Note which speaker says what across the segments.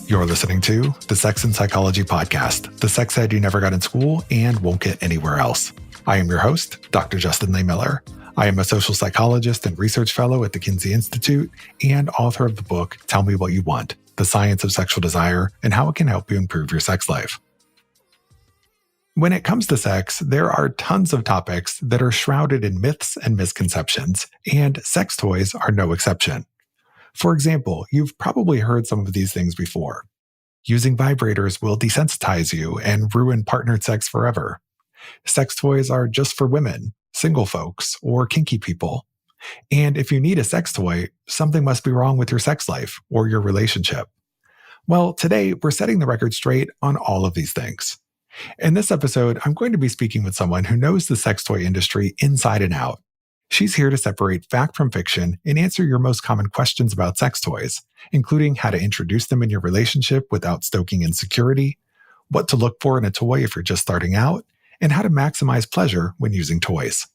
Speaker 1: You're listening to the Sex and Psychology Podcast, the sex ed you never got in school and won't get anywhere else. I am your host, Dr. Justin Lee Miller. I am a social psychologist and research fellow at the Kinsey Institute and author of the book, Tell Me What You Want, The Science of Sexual Desire and How It Can Help You Improve Your Sex Life. When it comes to sex, there are tons of topics that are shrouded in myths and misconceptions, and sex toys are no exception. For example, you've probably heard some of these things before. Using vibrators will desensitize you and ruin partnered sex forever. Sex toys are just for women, single folks, or kinky people. And if you need a sex toy, something must be wrong with your sex life or your relationship. Well, today we're setting the record straight on all of these things. In this episode, I'm going to be speaking with someone who knows the sex toy industry inside and out. She's here to separate fact from fiction and answer your most common questions about sex toys, including how to introduce them in your relationship without stoking insecurity, what to look for in a toy if you're just starting out, and how to maximize pleasure when using toys.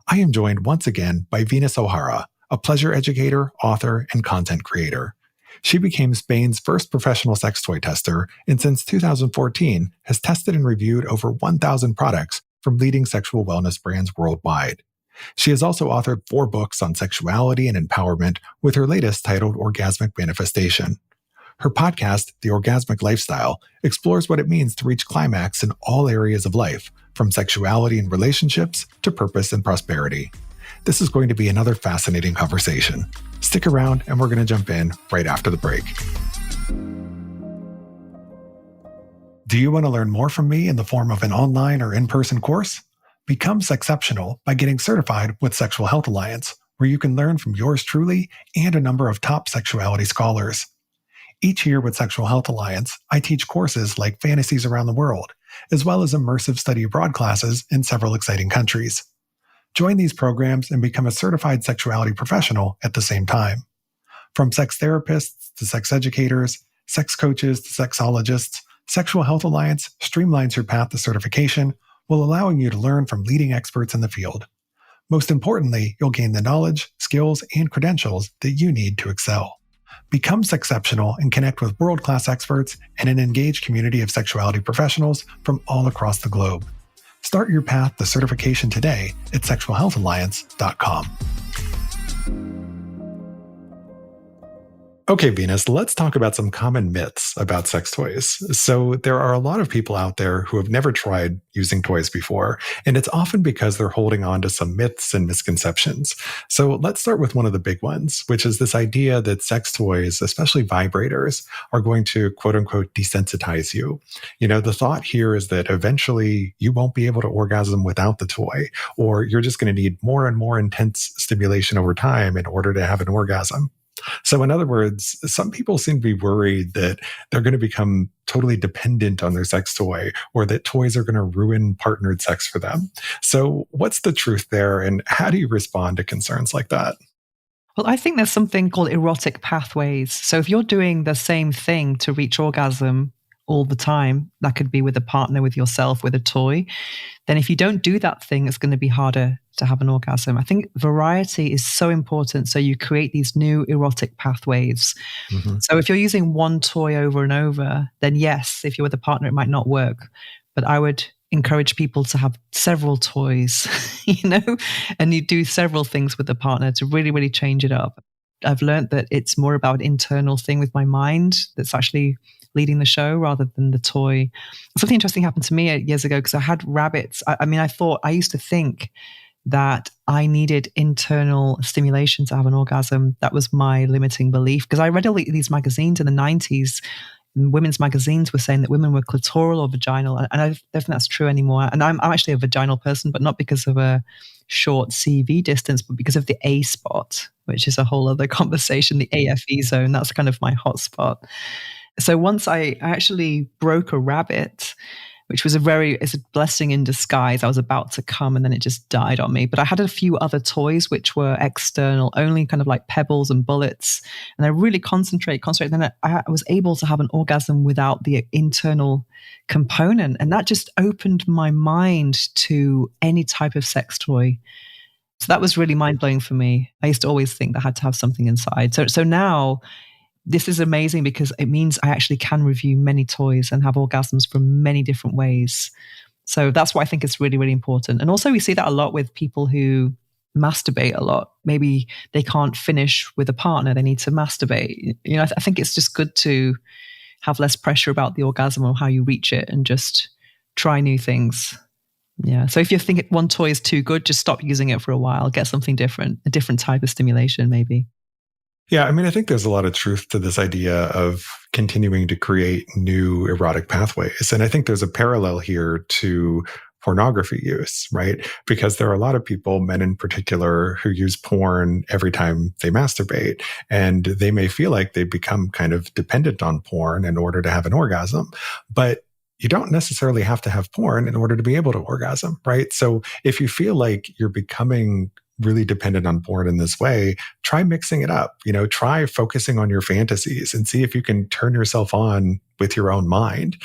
Speaker 1: I am joined once again by Venus O'Hara, a pleasure educator, author, and content creator. She became Spain's first professional sex toy tester, and since 2014 has tested and reviewed over 1,000 products from leading sexual wellness brands worldwide. She has also authored 4 books on sexuality and empowerment, with her latest titled Orgasmic Manifestation. Her podcast, The Orgasmic Lifestyle, explores what it means to reach climax in all areas of life, from sexuality and relationships to purpose and prosperity. This is going to be another fascinating conversation. Stick around and we're going to jump in right after the break. Do you want to learn more from me in the form of an online or in-person course? Become Sexceptional by getting certified with Sexual Health Alliance, where you can learn from yours truly and a number of top sexuality scholars. Each year with Sexual Health Alliance, I teach courses like Fantasies Around the World, as well as immersive study abroad classes in several exciting countries. Join these programs and become a certified sexuality professional at the same time. From sex therapists to sex educators, sex coaches to sexologists, Sexual Health Alliance streamlines your path to certification while allowing you to learn from leading experts in the field. Most importantly, you'll gain the knowledge, skills, and credentials that you need to excel. Become Sexceptional and connect with world-class experts and an engaged community of sexuality professionals from all across the globe. Start your path to certification today at sexualhealthalliance.com. Okay, Venus, let's talk about some common myths about sex toys. So there are a lot of people out there who have never tried using toys before, and it's often because they're holding on to some myths and misconceptions. So let's start with one of the big ones, which is this idea that sex toys, especially vibrators, are going to quote unquote desensitize you. You know, the thought here is that eventually you won't be able to orgasm without the toy, or you're just going to need more and more intense stimulation over time in order to have an orgasm. So in other words, some people seem to be worried that they're going to become totally dependent on their sex toy or that toys are going to ruin partnered sex for them. So what's the truth there and how do you respond to concerns like that?
Speaker 2: Well, I think there's something called erotic pathways. So if you're doing the same thing to reach orgasm all the time, that could be with a partner, with yourself, with a toy, then if you don't do that thing, it's going to be harder to have an orgasm. I think variety is so important. So you create these new erotic pathways. Mm-hmm. So if you're using one toy over and over, then yes, if you're with a partner, it might not work. But I would encourage people to have several toys, and you do several things with the partner to really, really change it up. I've learned that it's more about an internal thing with my mind that's actually leading the show rather than the toy. Something interesting happened to me 8 years ago because I had rabbits. I used to think that I needed internal stimulation to have an orgasm. That was my limiting belief because I read all these magazines in the 90s. Women's magazines were saying that women were clitoral or vaginal, and I don't think that's true anymore. And I'm actually a vaginal person, but not because of a short CV distance, but because of the A spot, which is a whole other conversation, the AFE zone. That's kind of my hot spot. So once I actually broke a rabbit, which was it's a blessing in disguise. I was about to come and then it just died on me. But I had a few other toys which were external, only kind of like pebbles and bullets. And I really concentrate. Then I was able to have an orgasm without the internal component. And that just opened my mind to any type of sex toy. So that was really mind-blowing for me. I used to always think that I had to have something inside. So now this is amazing because it means I actually can review many toys and have orgasms from many different ways. So that's why I think it's really, really important. And also we see that a lot with people who masturbate a lot. Maybe they can't finish with a partner, they need to masturbate. I think it's just good to have less pressure about the orgasm or how you reach it and just try new things. Yeah. So if you think one toy is too good, just stop using it for a while, get something different, a different type of stimulation maybe.
Speaker 1: Yeah, I mean, I think there's a lot of truth to this idea of continuing to create new erotic pathways. And I think there's a parallel here to pornography use, right? Because there are a lot of people, men in particular, who use porn every time they masturbate. And they may feel like they become kind of dependent on porn in order to have an orgasm. But you don't necessarily have to have porn in order to be able to orgasm, right? So if you feel like you're becoming really dependent on porn in this way, try mixing it up. Try focusing on your fantasies and see if you can turn yourself on with your own mind.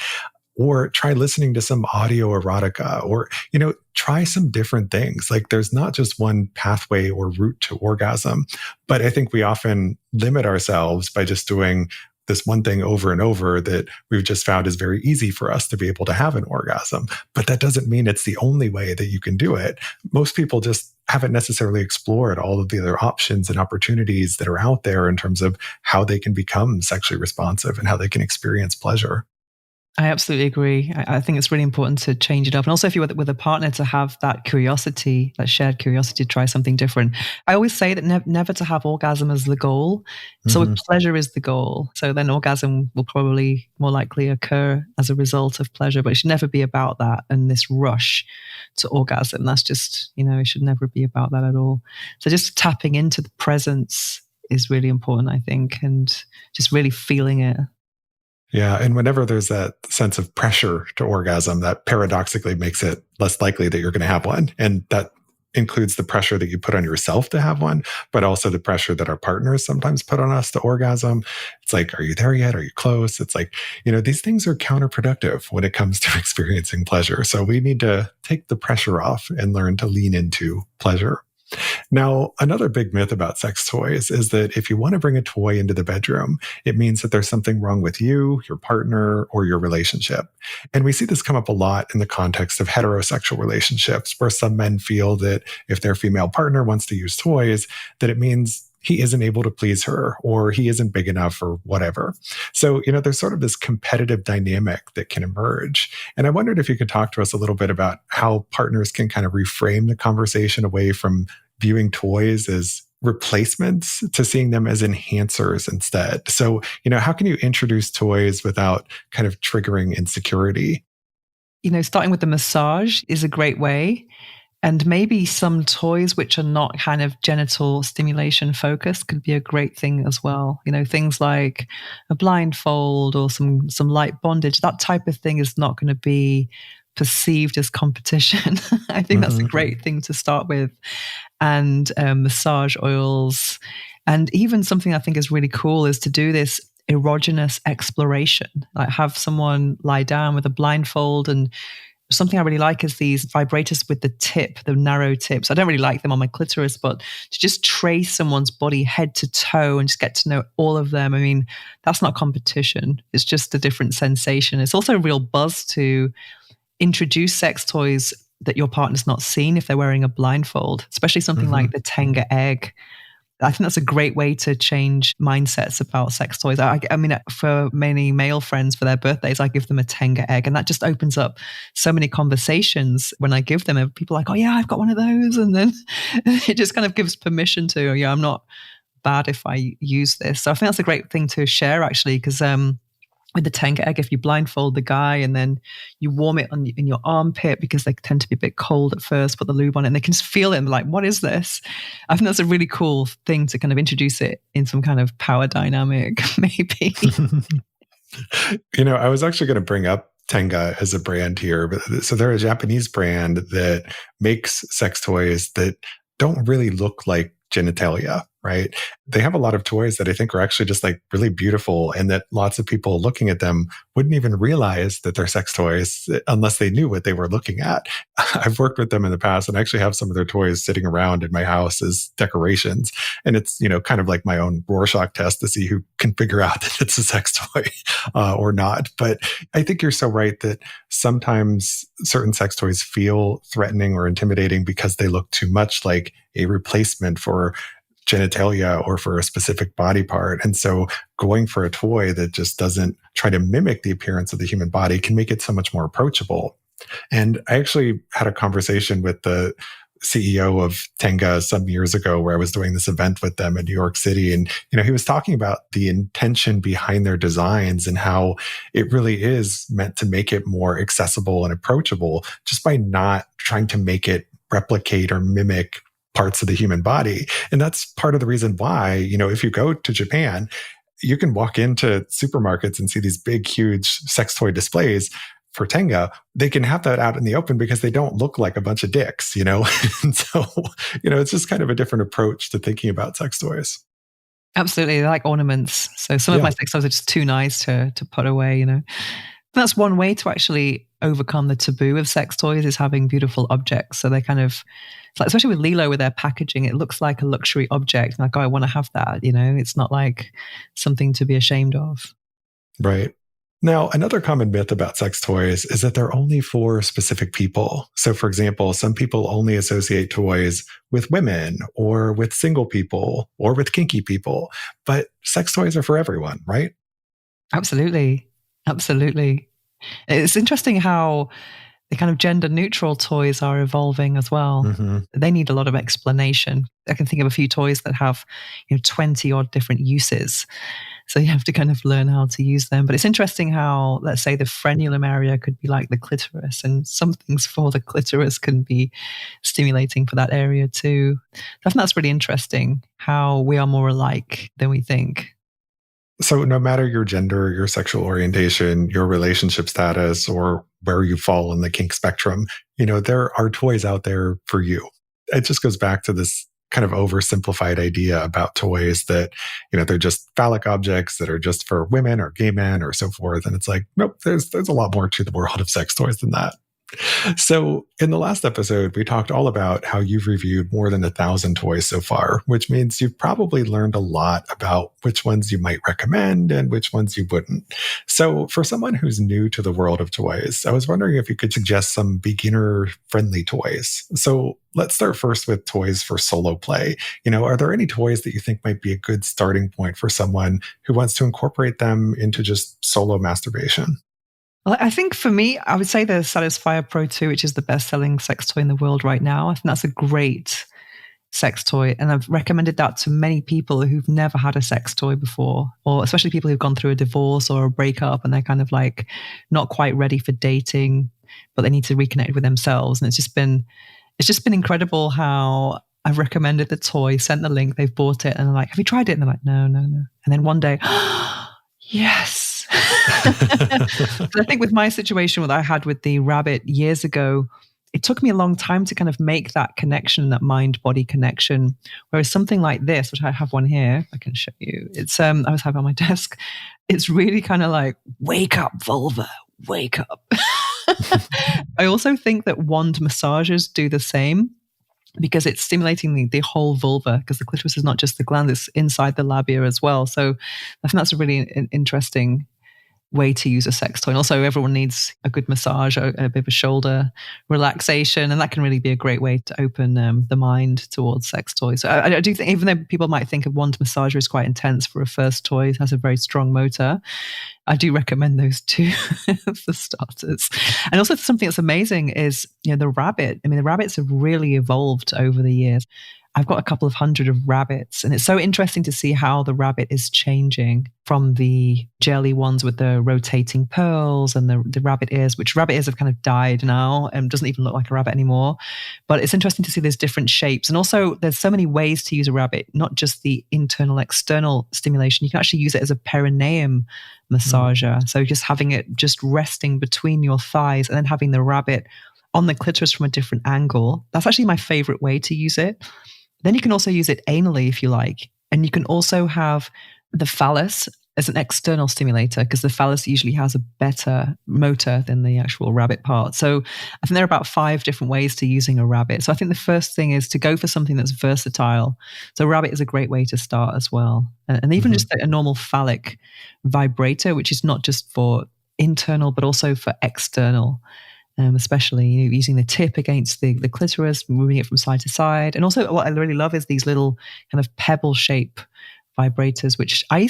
Speaker 1: Or try listening to some audio erotica, or, try some different things. Like there's not just one pathway or route to orgasm, but I think we often limit ourselves by just doing this one thing over and over that we've just found is very easy for us to be able to have an orgasm. But that doesn't mean it's the only way that you can do it. Most people just haven't necessarily explored all of the other options and opportunities that are out there in terms of how they can become sexually responsive and how they can experience pleasure.
Speaker 2: I absolutely agree. I think it's really important to change it up. And also if you're with a partner, to have that curiosity, that shared curiosity to try something different. I always say that never to have orgasm as the goal. So if pleasure is the goal, so then orgasm will probably more likely occur as a result of pleasure, but it should never be about that and this rush to orgasm. That's just, it should never be about that at all. So just tapping into the presence is really important, I think, and just really feeling it.
Speaker 1: Yeah. And whenever there's that sense of pressure to orgasm, that paradoxically makes it less likely that you're going to have one. And that includes the pressure that you put on yourself to have one, but also the pressure that our partners sometimes put on us to orgasm. It's like, are you there yet? Are you close? It's like, these things are counterproductive when it comes to experiencing pleasure. So we need to take the pressure off and learn to lean into pleasure. Now, another big myth about sex toys is that if you want to bring a toy into the bedroom, it means that there's something wrong with you, your partner, or your relationship. And we see this come up a lot in the context of heterosexual relationships, where some men feel that if their female partner wants to use toys, that it means he isn't able to please her, or he isn't big enough, or whatever. So, there's sort of this competitive dynamic that can emerge. And I wondered if you could talk to us a little bit about how partners can kind of reframe the conversation away from viewing toys as replacements to seeing them as enhancers instead. So, how can you introduce toys without kind of triggering insecurity?
Speaker 2: Starting with the massage is a great way. And maybe some toys which are not kind of genital stimulation focused could be a great thing as well. Things like a blindfold or some light bondage, that type of thing is not going to be perceived as competition. I think that's a great thing to start with. And massage oils. And even something I think is really cool is to do this erogenous exploration, like have someone lie down with a blindfold. And something I really like is these vibrators with the narrow tips. I don't really like them on my clitoris, but to just trace someone's body head to toe and just get to know all of them. I mean, that's not competition. It's just a different sensation. It's also a real buzz to introduce sex toys that your partner's not seen if they're wearing a blindfold, especially something like the Tenga egg. I think that's a great way to change mindsets about sex toys. I mean, for many male friends, for their birthdays, I give them a Tenga egg, and that just opens up so many conversations when I give them. And people are like, oh yeah, I've got one of those. And then it just kind of gives permission to, yeah, I'm not bad if I use this. So I think that's a great thing to share, actually, because with the Tenga egg, if you blindfold the guy and then you warm it in your armpit, because they tend to be a bit cold at first, put the lube on it and they can just feel it and be like, what is this? I think that's a really cool thing to kind of introduce it in some kind of power dynamic, maybe.
Speaker 1: I was actually going to bring up Tenga as a brand here. But so they're a Japanese brand that makes sex toys that don't really look like genitalia. right? They have a lot of toys that I think are actually just like really beautiful, and that lots of people looking at them wouldn't even realize that they're sex toys unless they knew what they were looking at. I've worked with them in the past and actually have some of their toys sitting around in my house as decorations. And it's, kind of like my own Rorschach test to see who can figure out that it's a sex toy or not. But I think you're so right that sometimes certain sex toys feel threatening or intimidating because they look too much like a replacement for genitalia or for a specific body part. And so going for a toy that just doesn't try to mimic the appearance of the human body can make it so much more approachable. And I actually had a conversation with the CEO of Tenga some years ago where I was doing this event with them in New York City. And, he was talking about the intention behind their designs and how it really is meant to make it more accessible and approachable just by not trying to make it replicate or mimic parts of the human body. And that's part of the reason why, if you go to Japan, you can walk into supermarkets and see these big, huge sex toy displays for Tenga. They can have that out in the open because they don't look like a bunch of dicks, And so, it's just kind of a different approach to thinking about sex toys.
Speaker 2: Absolutely. They're like ornaments. So some of my sex toys are just too nice to put away, That's one way to actually overcome the taboo of sex toys, is having beautiful objects. So they kind of, especially with Lilo, with their packaging, it looks like a luxury object. Like, I want to have that, It's not like something to be ashamed of.
Speaker 1: Right. Now, another common myth about sex toys is that they're only for specific people. So, for example, some people only associate toys with women or with single people or with kinky people, but sex toys are for everyone, right?
Speaker 2: Absolutely. Absolutely. It's interesting how the kind of gender neutral toys are evolving as well. Mm-hmm. They need a lot of explanation. I can think of a few toys that have 20 odd different uses. So you have to kind of learn how to use them. But it's interesting how, let's say, the frenulum area could be like the clitoris, and some things for the clitoris can be stimulating for that area too. I think that's really interesting, how we are more alike than we think.
Speaker 1: So no matter your gender, your sexual orientation, your relationship status, or where you fall in the kink spectrum, there are toys out there for you. It just goes back to this kind of oversimplified idea about toys that, they're just phallic objects that are just for women or gay men or so forth. And it's like, nope, there's a lot more to the world of sex toys than that. So in the last episode, we talked all about how you've reviewed more than 1,000 toys so far, which means you've probably learned a lot about which ones you might recommend and which ones you wouldn't. So for someone who's new to the world of toys, I was wondering if you could suggest some beginner-friendly toys. So let's start first with toys for solo play. Are there any toys that you think might be a good starting point for someone who wants to incorporate them into just solo masturbation?
Speaker 2: Well, I think for me, I would say the Satisfyer Pro 2, which is the best-selling sex toy in the world right now. I think that's a great sex toy. And I've recommended that to many people who've never had a sex toy before, or especially people who've gone through a divorce or a breakup and they're kind of like not quite ready for dating, but they need to reconnect with themselves. And it's just been incredible how I've recommended the toy, sent the link, they've bought it, and they're like, have you tried it? And they're like, no. And then one day, yes. I think with my situation, what I had with the rabbit years ago, it took me a long time to kind of make that connection, that mind-body connection. Whereas something like this, which I have one here, I can show you. It's I was having on my desk. It's really kind of like, wake up, vulva, wake up. I also think that wand massages do the same, because it's stimulating the whole vulva, because the clitoris is not just the gland, it's inside the labia as well. So I think that's a really interesting way to use a sex toy. And also everyone needs a good massage, a bit of a shoulder relaxation, and that can really be a great way to open the mind towards sex toys. So I do think, even though people might think of wand massager as quite intense for a first toy, it has a very strong motor, I do recommend those two for starters. And also something that's amazing is, the rabbit. I mean, the rabbits have really evolved over the years. I've got a couple of hundred of rabbits, and it's so interesting to see how the rabbit is changing from the jelly ones with the rotating pearls and the rabbit ears, which rabbit ears have kind of died now and doesn't even look like a rabbit anymore. But it's interesting to see there's different shapes. And also there's so many ways to use a rabbit, not just the internal, external stimulation. You can actually use it as a perineum massager. So just having it just resting between your thighs and then having the rabbit on the clitoris from a different angle. That's actually my favorite way to use it. Then you can also use it anally if you like. And you can also have the phallus as an external stimulator, because the phallus usually has a better motor than the actual rabbit part. So I think there are about 5 different ways to using a rabbit. So I think the first thing is to go for something that's versatile. So a rabbit is a great way to start as well. And even just a normal phallic vibrator, which is not just for internal, but also for external. Especially using the tip against the clitoris, moving it from side to side. And also what I really love is these little kind of pebble shape vibrators, which I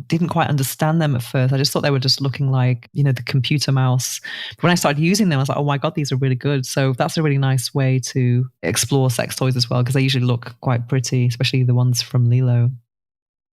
Speaker 2: didn't quite understand them at first. I just thought they were just looking like, the computer mouse. But when I started using them, I was like, oh my God, these are really good. So that's a really nice way to explore sex toys as well, because they usually look quite pretty, especially the ones from Lilo.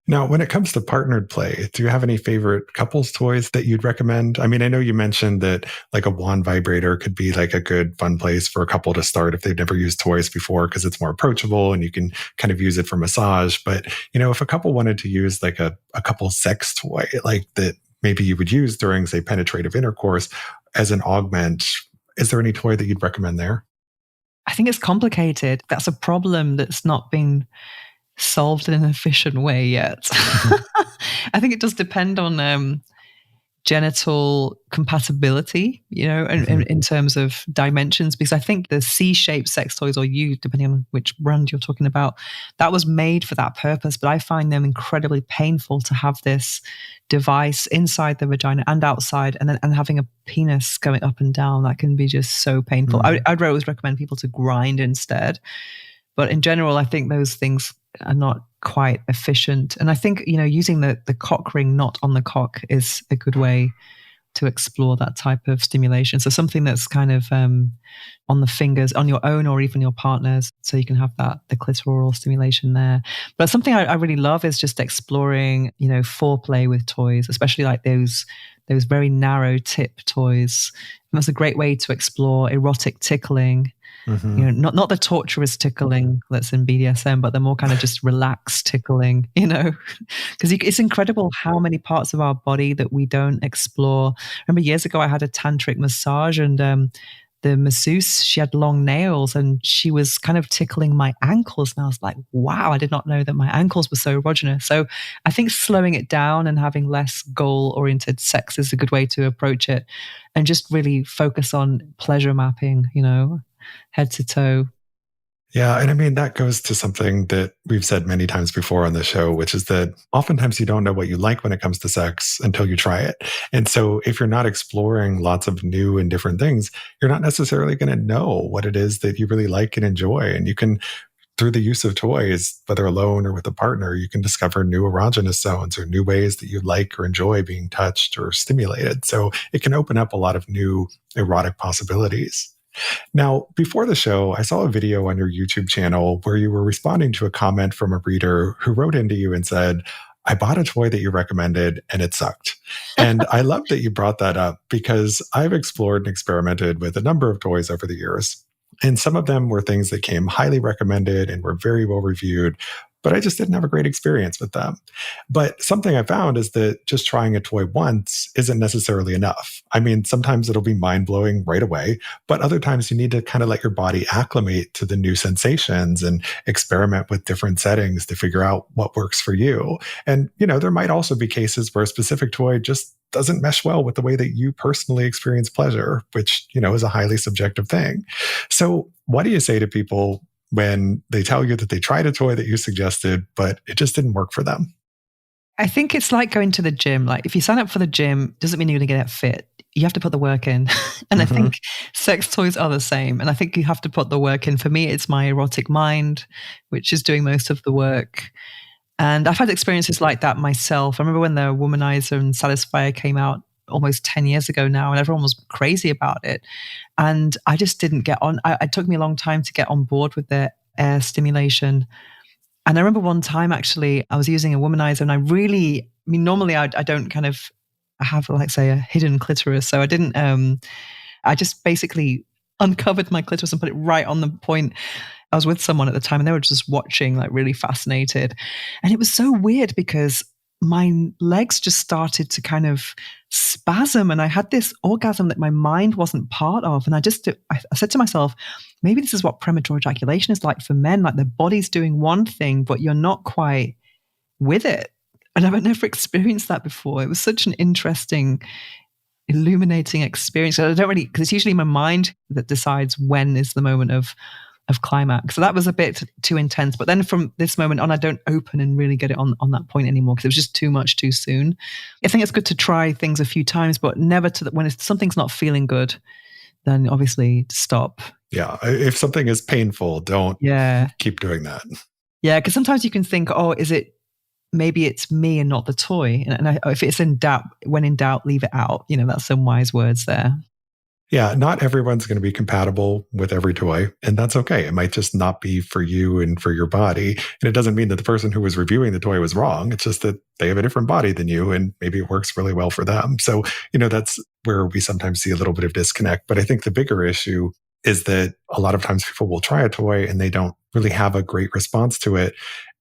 Speaker 1: Now, when it comes to partnered play, do you have any favorite couples toys that you'd recommend? I mean, I know you mentioned that like a wand vibrator could be like a good fun place for a couple to start if they've never used toys before, because it's more approachable and you can kind of use it for massage. But, if a couple wanted to use like a couple sex toy, like that maybe you would use during, say, penetrative intercourse as an augment, is there any toy that you'd recommend there?
Speaker 2: I think it's complicated. That's a problem that's not been solved in an efficient way yet. I think it does depend on genital compatibility, in terms of dimensions, because I think the C-shaped sex toys, or U, depending on which brand you're talking about, that was made for that purpose. But I find them incredibly painful to have this device inside the vagina and outside, and having a penis going up and down. That can be just so painful. I'd always recommend people to grind instead. But in general, I think those things are not quite efficient. And I think, using the cock ring not on the cock is a good way to explore that type of stimulation. So something that's kind of on the fingers, on your own or even your partner's, so you can have the clitoral stimulation there. But something I really love is just exploring, foreplay with toys, especially like those very narrow tip toys. And that's a great way to explore erotic tickling. Not the torturous tickling that's in BDSM, but the more kind of just relaxed tickling, because it's incredible how many parts of our body that we don't explore. I remember years ago, I had a tantric massage, and the masseuse, she had long nails, and she was kind of tickling my ankles. And I was like, wow, I did not know that my ankles were so erogenous. So I think slowing it down and having less goal-oriented sex is a good way to approach it, and just really focus on pleasure mapping, head to toe.
Speaker 1: Yeah. And I mean, that goes to something that we've said many times before on the show, which is that oftentimes you don't know what you like when it comes to sex until you try it. And so if you're not exploring lots of new and different things, you're not necessarily going to know what it is that you really like and enjoy. And you can, through the use of toys, whether alone or with a partner, you can discover new erogenous zones or new ways that you like or enjoy being touched or stimulated. So it can open up a lot of new erotic possibilities. Now, before the show, I saw a video on your YouTube channel where you were responding to a comment from a reader who wrote into you and said, I bought a toy that you recommended and it sucked. And I love that you brought that up, because I've explored and experimented with a number of toys over the years. And some of them were things that came highly recommended and were very well reviewed, but I just didn't have a great experience with them. But something I found is that just trying a toy once isn't necessarily enough. I mean, sometimes it'll be mind-blowing right away, but other times you need to kind of let your body acclimate to the new sensations and experiment with different settings to figure out what works for you. And, there might also be cases where a specific toy just doesn't mesh well with the way that you personally experience pleasure, which, is a highly subjective thing. So what do you say to people when they tell you that they tried a toy that you suggested, but it just didn't work for them?
Speaker 2: I think it's like going to the gym. Like, if you sign up for the gym, doesn't mean you're going to get fit. You have to put the work in. And I think sex toys are the same. And I think you have to put the work in. For me, it's my erotic mind, which is doing most of the work. And I've had experiences like that myself. I remember when the Womanizer and Satisfier came out almost 10 years ago now, and everyone was crazy about it. And I just didn't get on. It took me a long time to get on board with the air stimulation. And I remember one time, actually, I was using a womanizer, and normally I don't kind of have, like, say, a hidden clitoris. So I didn't, I just basically uncovered my clitoris and put it right on the point. I was with someone at the time, and they were just watching, like, really fascinated. And it was so weird because my legs just started to kind of spasm, and I had this orgasm that my mind wasn't part of. And I said to myself, maybe this is what premature ejaculation is like for men. Like the body's doing one thing, but you're not quite with it. And I've never experienced that before. It was such an interesting, illuminating experience. I don't really, because it's usually my mind that decides when is the moment of climax. So that was a bit too intense. But then from this moment on, I don't open and really get it on that point anymore because it was just too much too soon. I think it's good to try things a few times, but never when something's not feeling good, then obviously stop.
Speaker 1: Yeah. If something is painful, don't keep doing that.
Speaker 2: Yeah. Because sometimes you can think, oh, maybe it's me and not the toy. And if it's in doubt, when in doubt, leave it out. That's some wise words there.
Speaker 1: Yeah, not everyone's going to be compatible with every toy, and that's okay. It might just not be for you and for your body. And it doesn't mean that the person who was reviewing the toy was wrong. It's just that they have a different body than you, and maybe it works really well for them. So, that's where we sometimes see a little bit of disconnect. But I think the bigger issue is that a lot of times people will try a toy and they don't really have a great response to it.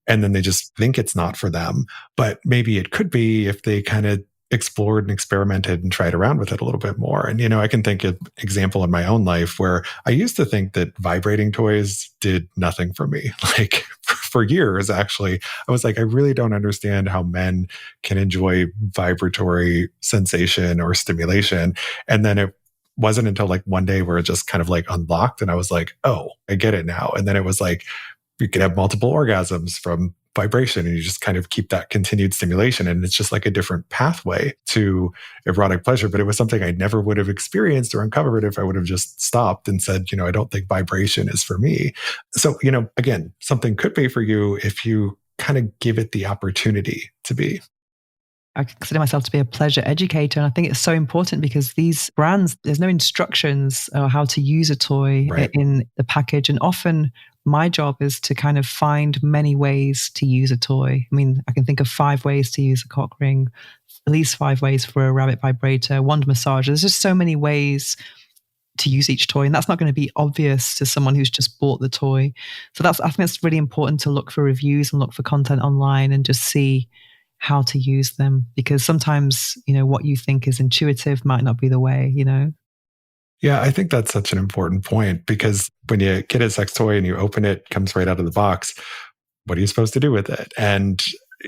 Speaker 1: And then they just think it's not for them. But maybe it could be if they kind of explored and experimented and tried around with it a little bit more. And, I can think of an example in my own life where I used to think that vibrating toys did nothing for me. Like for years, actually, I was like, I really don't understand how men can enjoy vibratory sensation or stimulation. And then it wasn't until like one day where it just kind of like unlocked and I was like, oh, I get it now. And then it was like, you could have multiple orgasms from vibration and you just kind of keep that continued stimulation. And it's just like a different pathway to erotic pleasure. But it was something I never would have experienced or uncovered if I would have just stopped and said, I don't think vibration is for me. So, again, something could be for you if you kind of give it the opportunity to be.
Speaker 2: I consider myself to be a pleasure educator. And I think it's so important because these brands, there's no instructions on how to use a toy in the package. And often my job is to kind of find many ways to use a toy. I mean, I can think of 5 ways to use a cock ring, at least 5 ways for a rabbit vibrator, wand massager. There's just so many ways to use each toy. And that's not going to be obvious to someone who's just bought the toy. So I think it's really important to look for reviews and look for content online and just see how to use them, because sometimes, what you think is intuitive might not be the way,
Speaker 1: Yeah, I think that's such an important point because when you get a sex toy and you open it, it comes right out of the box. What are you supposed to do with it? And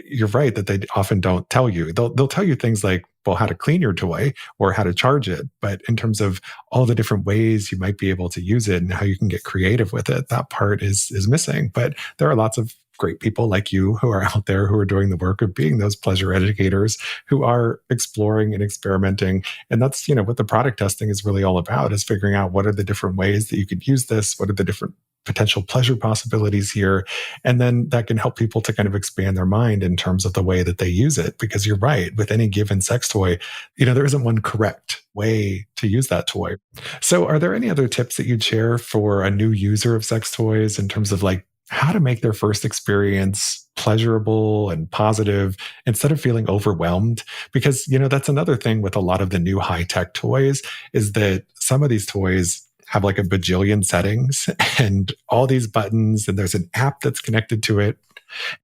Speaker 1: you're right that they often don't tell you. They'll tell you things like, well, how to clean your toy or how to charge it. But in terms of all the different ways you might be able to use it and how you can get creative with it, that part is missing. But there are lots of great people like you who are out there who are doing the work of being those pleasure educators who are exploring and experimenting. And that's, what the product testing is really all about, is figuring out what are the different ways that you could use this, what are the different potential pleasure possibilities here. And then that can help people to kind of expand their mind in terms of the way that they use it. Because you're right, with any given sex toy, there isn't one correct way to use that toy. So are there any other tips that you'd share for a new user of sex toys in terms of like how to make their first experience pleasurable and positive instead of feeling overwhelmed? Because, that's another thing with a lot of the new high-tech toys is that some of these toys have like a bajillion settings and all these buttons, and there's an app that's connected to it.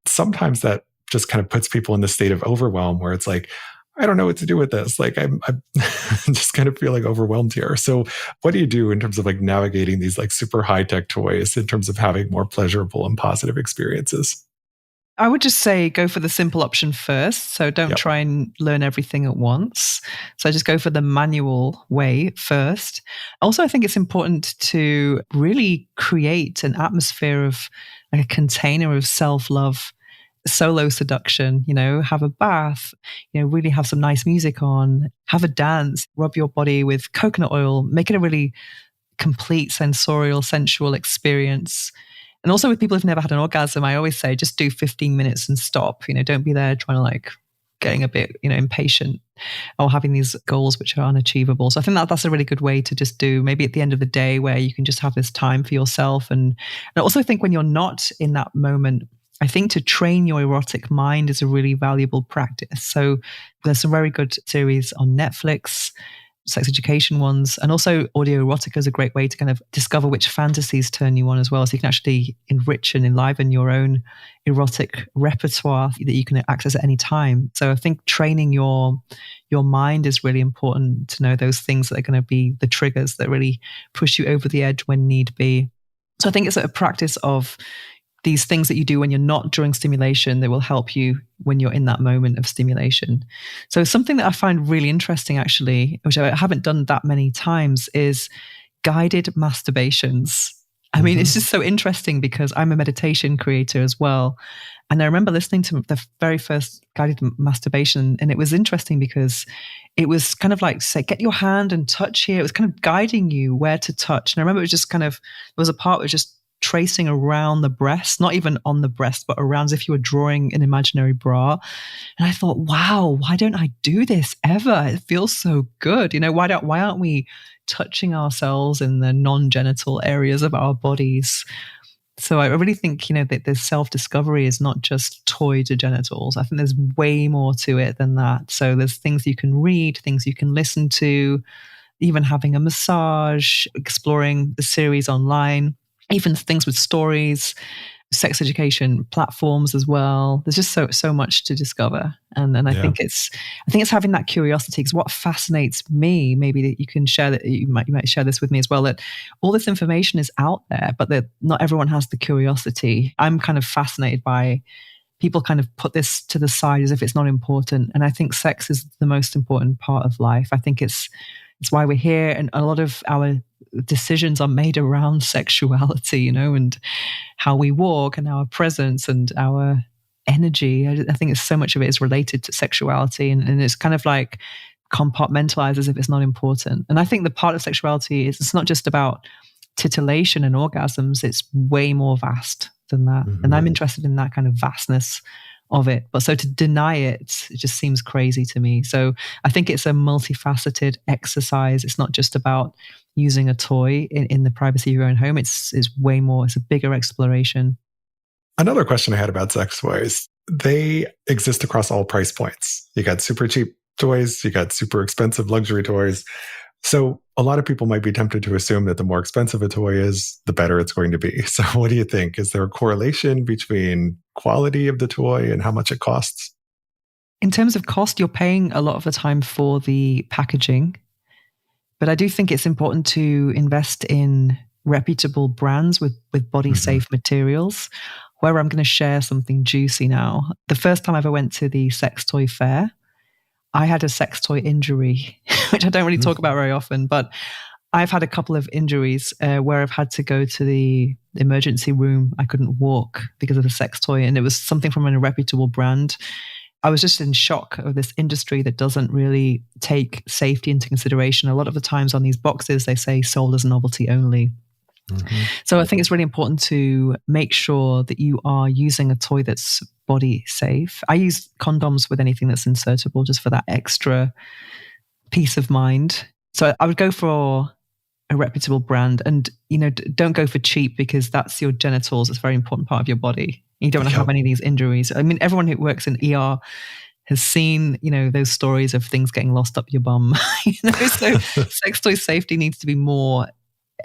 Speaker 1: Sometimes that just kind of puts people in the state of overwhelm where it's like, I don't know what to do with this. Like I'm just kind of feeling overwhelmed here. So what do you do in terms of like navigating these like super high tech toys in terms of having more pleasurable and positive experiences?
Speaker 2: I would just say go for the simple option first. So don't try and learn everything at once. So just go for the manual way first. Also, I think it's important to really create an atmosphere of like a container of self-love, solo seduction, have a bath, really have some nice music on, have a dance, rub your body with coconut oil, make it a really complete sensorial, sensual experience. And also with people who've never had an orgasm, I always say, just do 15 minutes and stop. Don't be there trying to like getting a bit, impatient or having these goals which are unachievable. So I think that's a really good way to just do maybe at the end of the day where you can just have this time for yourself. And I also think when you're not in that moment, I think to train your erotic mind is a really valuable practice. So there's some very good series on Netflix, sex education ones, and also audio erotica is a great way to kind of discover which fantasies turn you on as well. So you can actually enrich and enliven your own erotic repertoire that you can access at any time. So I think training your mind is really important to know those things that are going to be the triggers that really push you over the edge when need be. So I think it's a practice of these things that you do when you're not during stimulation that will help you when you're in that moment of stimulation. So something that I find really interesting, actually, which I haven't done that many times, is guided masturbations. I mean, it's just so interesting because I'm a meditation creator as well. And I remember listening to the very first guided masturbation, and it was interesting because it was kind of like, say, get your hand and touch here. It was kind of guiding you where to touch. And I remember it was just kind of, there was a part where it was just tracing around the breast, not even on the breast, but around as if you were drawing an imaginary bra. And I thought, wow, why don't I do this ever? It feels so good. You know, why aren't we touching ourselves in the non-genital areas of our bodies? So I really think, you know, that the self-discovery is not just toy to genitals. I think there's way more to it than that. So there's things you can read, things you can listen to, even having a massage, exploring the series online, even things with stories, sex education platforms as well. There's just so much to discover. And I think it's having that curiosity, because what fascinates me, maybe that you can share, that you might share this with me as well, that all this information is out there, but that not everyone has the curiosity. I'm kind of fascinated by people kind of put this to the side as if it's not important. And I think sex is the most important part of life. I think it's why we're here. And a lot of our decisions are made around sexuality, you know, and how we walk and our presence and our energy. I think so much of it is related to sexuality, and it's kind of like compartmentalized as if it's not important. And I think the part of sexuality is, it's not just about titillation and orgasms, it's way more vast than that. And I'm interested in that kind of vastness of it. But so to deny it just seems crazy to me. So I think it's a multifaceted exercise. It's not just about using a toy in the privacy of your own home. It's way more. It's a bigger exploration.
Speaker 1: Another question I had about sex toys, they exist across all price points. You got super cheap toys, you got super expensive luxury toys. So a lot of people might be tempted to assume that the more expensive a toy is, the better it's going to be. So what do you think? Is there a correlation between quality of the toy and how much it costs?
Speaker 2: In terms of cost, you're paying a lot of the time for the packaging. But I do think it's important to invest in reputable brands with body safe materials. Where I'm going to share something juicy now. The first time I ever went to the sex toy fair, I had a sex toy injury, which I don't really talk about very often, but I've had a couple of injuries where I've had to go to the emergency room. I couldn't walk because of the sex toy, and it was something from a reputable brand. I was just in shock of this industry that doesn't really take safety into consideration. A lot of the times on these boxes, they say sold as novelty only. So I think it's really important to make sure that you are using a toy that's body safe. I use condoms with anything that's insertable just for that extra peace of mind. So I would go for a reputable brand, and, you know, don't go for cheap, because that's your genitals. It's a very important part of your body. You don't want to have any of these injuries. I mean, everyone who works in ER has seen, you know, those stories of things getting lost up your bum. You know, so sex toy safety needs to be more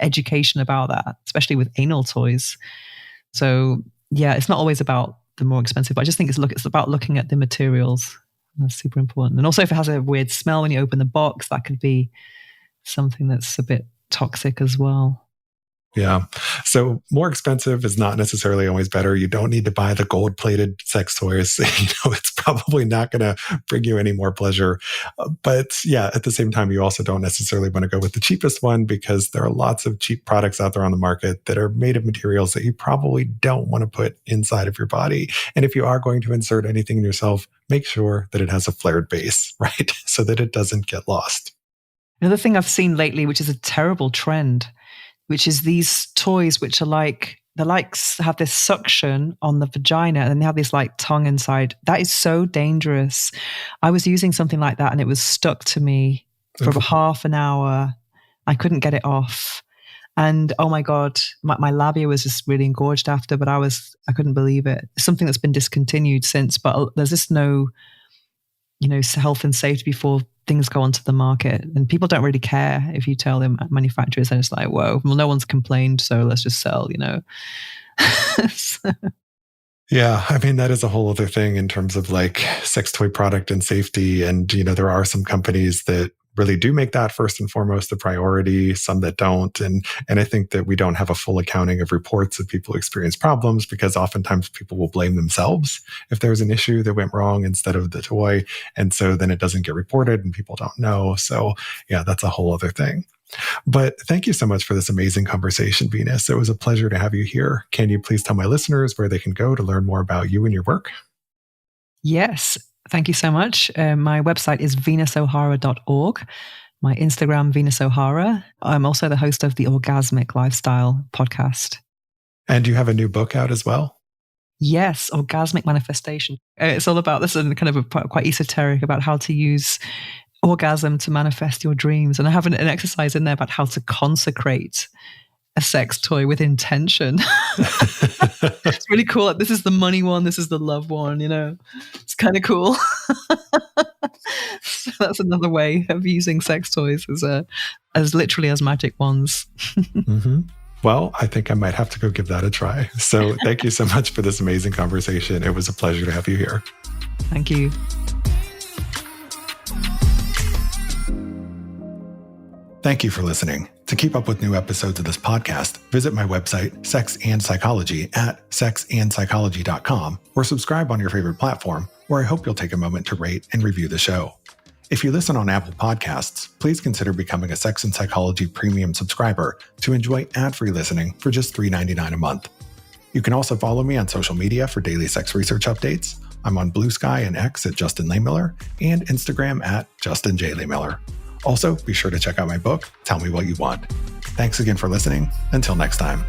Speaker 2: education about that, especially with anal toys. So yeah, it's not always about the more expensive, but I just think it's about looking at the materials. That's super important. And also, if it has a weird smell when you open the box, that could be something that's a bit toxic as well.
Speaker 1: Yeah. So more expensive is not necessarily always better. You don't need to buy the gold-plated sex toys. You know, it's probably not going to bring you any more pleasure. But yeah, at the same time, you also don't necessarily want to go with the cheapest one, because there are lots of cheap products out there on the market that are made of materials that you probably don't want to put inside of your body. And if you are going to insert anything in yourself, make sure that it has a flared base, right? So that it doesn't get lost.
Speaker 2: Another thing I've seen lately, which is a terrible trend, which is these toys which are like, have this suction on the vagina, and they have this like tongue inside. That is so dangerous. I was using something like that, and it was stuck to me for about half an hour. I couldn't get it off. And oh my God, my labia was just really engorged after, but I couldn't believe it. It's something that's been discontinued since, but there's just no, you know, health and safety before things go onto the market. And people don't really care if you tell them, manufacturers, and it's like, whoa, well, no one's complained, so let's just sell, you know.
Speaker 1: Yeah, I mean, that is a whole other thing in terms of like sex toy product and safety. And, you know, there are some companies that really do make that first and foremost the priority, some that don't. And I think that we don't have a full accounting of reports of people who experience problems, because oftentimes people will blame themselves if there's an issue that went wrong instead of the toy. And so then it doesn't get reported and people don't know. So yeah, that's a whole other thing. But thank you so much for this amazing conversation, Venus. It was a pleasure to have you here. Can you please tell my listeners where they can go to learn more about you and your work?
Speaker 2: Yes. Thank you so much. My website is venusohara.org. My Instagram, Venus O'Hara. I'm also the host of the Orgasmic Lifestyle podcast.
Speaker 1: And you have a new book out as well?
Speaker 2: Yes, Orgasmic Manifestation. It's all about this and kind of quite esoteric about how to use orgasm to manifest your dreams. And I have an exercise in there about how to consecrate a sex toy with intention. It's really cool. This is the money one. This is the love one, It's kind of cool. So that's another way of using sex toys as literally as magic wands.
Speaker 1: Mm-hmm. Well, I think I might have to go give that a try. So thank you so much for this amazing conversation. It was a pleasure to have you here.
Speaker 2: Thank you.
Speaker 1: Thank you for listening. To keep up with new episodes of this podcast, visit my website, Sex and Psychology, at sexandpsychology.com, or subscribe on your favorite platform, where I hope you'll take a moment to rate and review the show. If you listen on Apple Podcasts, please consider becoming a Sex and Psychology premium subscriber to enjoy ad-free listening for just $3.99 a month. You can also follow me on social media for daily sex research updates. I'm on Blue Sky and X at Justin Lehmiller, and Instagram at Justin J. Lehmiller. Also, be sure to check out my book, Tell Me What You Want. Thanks again for listening. Until next time.